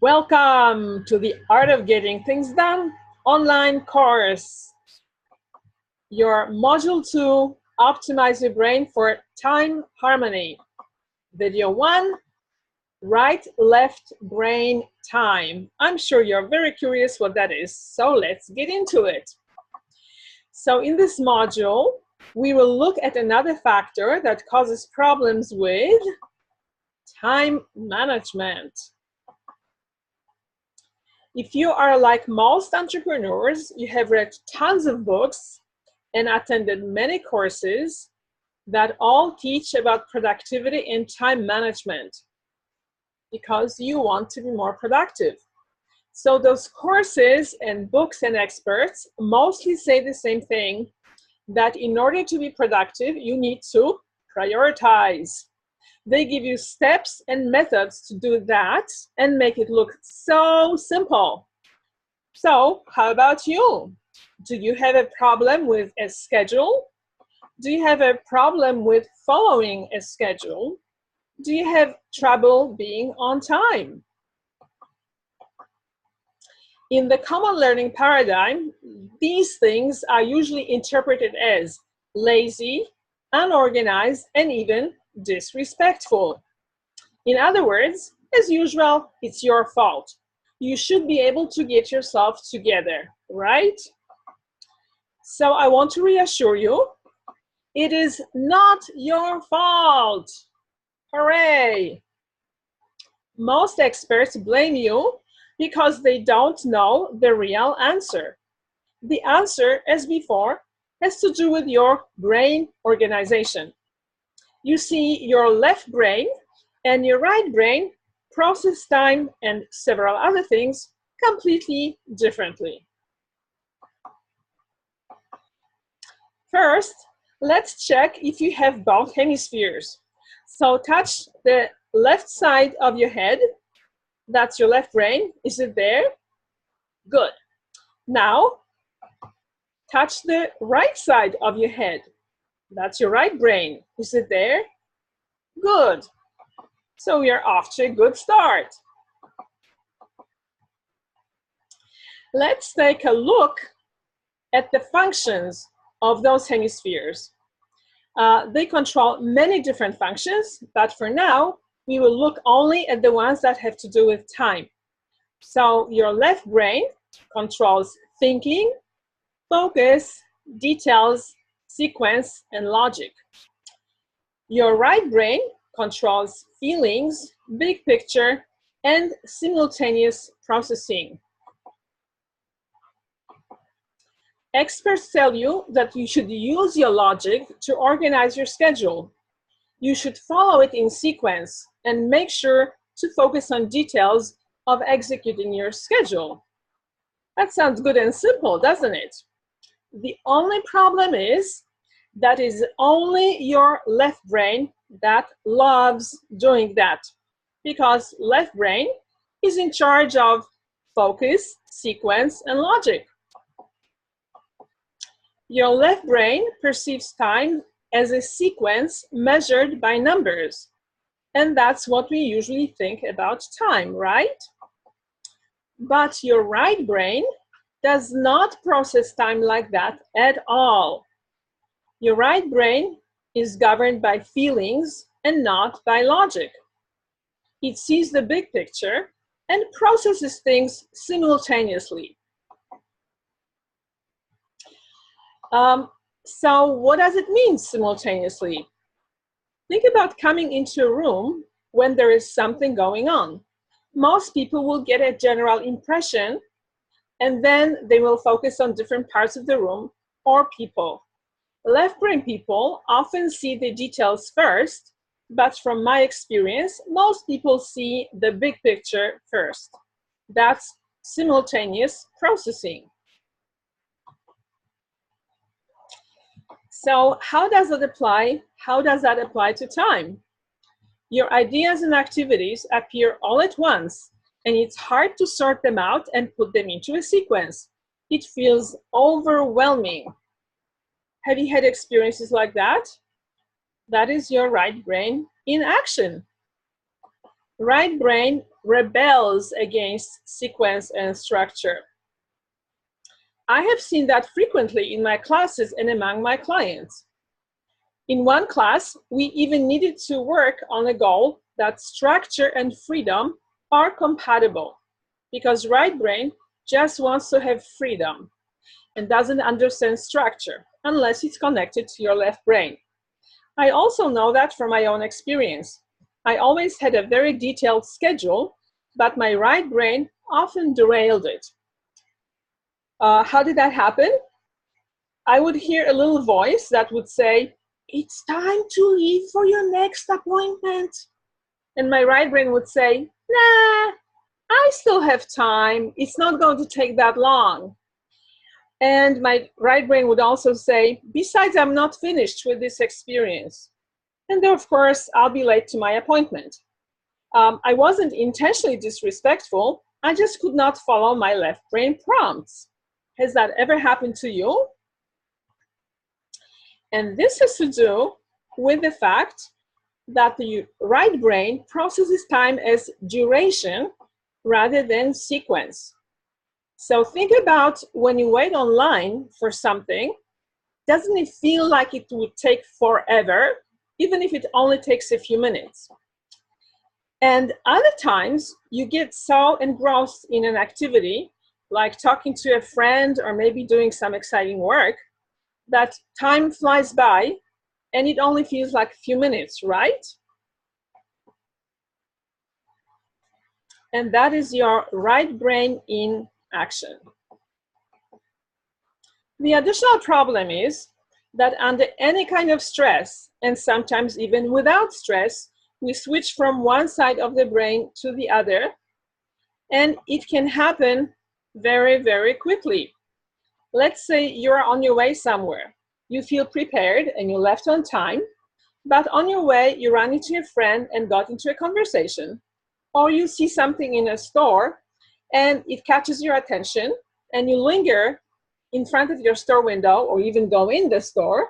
Welcome to the Art of Getting Things Done online course. Your Module 2, Optimize Your Brain for Time Harmony. Video 1, Right, Left Brain Time. I'm sure you're very curious what that is, so let's get into it. So in this module, we will look at another factor that causes problems with time management. If you are like most entrepreneurs, you have read tons of books and attended many courses that all teach about productivity and time management because you want to be more productive. So those courses and books and experts mostly say the same thing, that in order to be productive, you need to prioritize. They give you steps and methods to do that and make it look so simple. So how about you? Do you have a problem with a schedule? Do you have a problem with following a schedule? Do you have trouble being on time? In the common learning paradigm, these things are usually interpreted as lazy, unorganized, and even disrespectful. In other words, as usual, it's your fault. You should be able to get yourself together, right? So I want to reassure you, it is not your fault. Hooray! Most experts blame you because they don't know the real answer. The answer, as before, has to do with your brain organization. You see, your left brain and your right brain process time and several other things completely differently. First, let's check if you have both hemispheres. So touch the left side of your head. That's your left brain. Is it there? Good. Now, touch the right side of your head. That's your right brain. Is it there? Good. So we are off to a good start. Let's take a look at the functions of those hemispheres. They control many different functions, but for now, we will look only at the ones that have to do with time. So your left brain controls thinking, focus, details, sequence, and logic. Your right brain controls feelings, big picture, and simultaneous processing. Experts tell you that you should use your logic to organize your schedule. You should follow it in sequence and make sure to focus on details of executing your schedule. That sounds good and simple, doesn't it? The only problem is that is only your left brain that loves doing that, because left brain is in charge of focus, sequence, and logic. Your left brain perceives time as a sequence measured by numbers. And that's what we usually think about time, right? But your right brain does not process time like that at all. Your right brain is governed by feelings and not by logic. It sees the big picture and processes things simultaneously. So what does it mean simultaneously? Think about coming into a room when there is something going on. Most people will get a general impression, and then they will focus on different parts of the room or people. Left brain people often see the details first, but from my experience, most people see the big picture first. That's simultaneous processing. So how does that apply? How does that apply to time? Your ideas and activities appear all at once, and it's hard to sort them out and put them into a sequence. It feels overwhelming. Have you had experiences like that? That is your right brain in action. Right brain rebels against sequence and structure. I have seen that frequently in my classes and among my clients. In one class, we even needed to work on a goal that structure and freedom are compatible, because right brain just wants to have freedom and doesn't understand structure unless it's connected to your left brain. I also know that from my own experience. I always had a very detailed schedule, but my right brain often derailed it. How did that happen? I would hear a little voice that would say, "It's time to leave for your next appointment." And my right brain would say, "Nah, I still have time. It's not going to take that long." And my right brain would also say, "Besides, I'm not finished with this experience. And then, of course, I'll be late to my appointment." I wasn't intentionally disrespectful. I just could not follow my left brain prompts. Has that ever happened to you? And this has to do with the fact that the right brain processes time as duration rather than sequence. So think about when you wait online for something, doesn't it feel like it would take forever, even if it only takes a few minutes? And other times you get so engrossed in an activity, like talking to a friend or maybe doing some exciting work, that time flies by and it only feels like a few minutes, right? And that is your right brain in action. The additional problem is that under any kind of stress, and sometimes even without stress, we switch from one side of the brain to the other, and it can happen very, very quickly. Let's say you're on your way somewhere. You feel prepared and you left on time, but on your way you run into a friend and got into a conversation. Or you see something in a store and it catches your attention and you linger in front of your store window or even go in the store,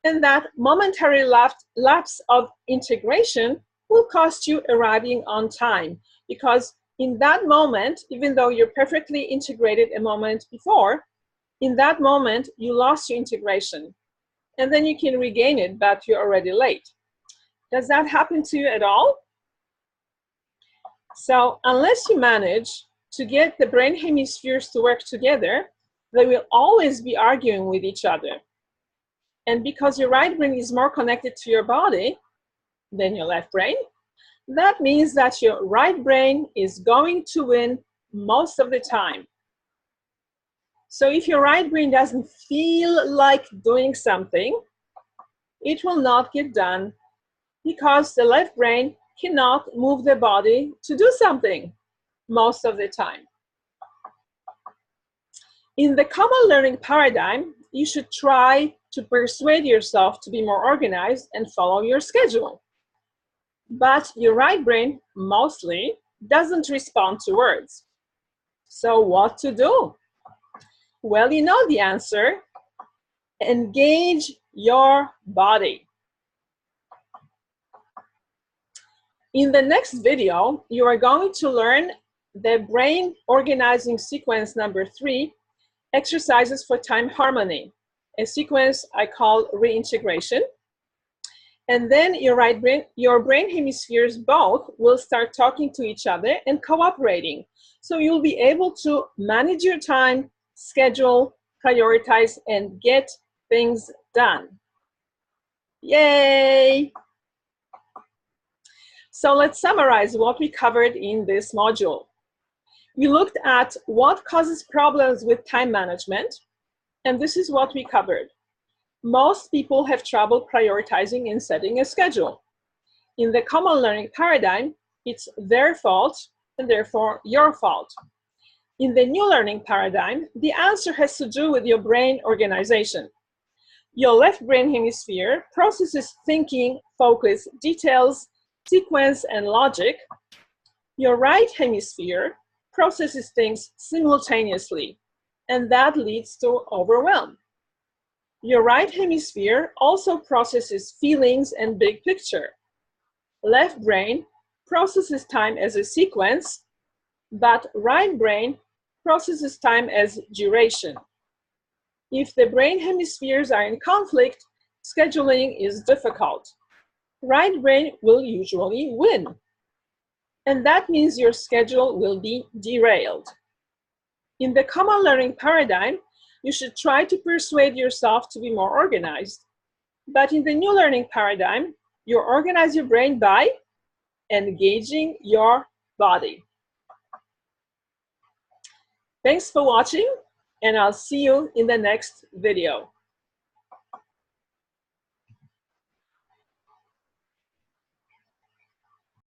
and that momentary lapse of integration will cost you arriving on time, because in that moment, even though you're perfectly integrated a moment before, in that moment you lost your integration and then you can regain it, but you're already late. Does that happen to you at all? So unless you manage to get the brain hemispheres to work together, they will always be arguing with each other. And because your right brain is more connected to your body than your left brain, that means that your right brain is going to win most of the time. So if your right brain doesn't feel like doing something, it will not get done because the left brain cannot move the body to do something most of the time. In the common learning paradigm, you should try to persuade yourself to be more organized and follow your schedule. But your right brain mostly doesn't respond to words. So what to do? Well, you know the answer. Engage your body. In the next video, you are going to learn the brain organizing sequence number 3, exercises for time harmony, a sequence I call reintegration. And then your brain hemispheres both will start talking to each other and cooperating. So you'll be able to manage your time, schedule, prioritize, and get things done. Yay! So let's summarize what we covered in this module. We looked at what causes problems with time management, and this is what we covered. Most people have trouble prioritizing and setting a schedule. In the common learning paradigm, it's their fault and therefore your fault. In the new learning paradigm, the answer has to do with your brain organization. Your left brain hemisphere processes thinking, focus, details, sequence, and logic. Your right hemisphere processes things simultaneously, and that leads to overwhelm. Your right hemisphere also processes feelings and big picture. Left brain processes time as a sequence, but right brain processes time as duration. If the brain hemispheres are in conflict, scheduling is difficult. Right brain will usually win. And that means your schedule will be derailed. In the common learning paradigm, you should try to persuade yourself to be more organized. But in the new learning paradigm, you organize your brain by engaging your body. Thanks for watching, and I'll see you in the next video.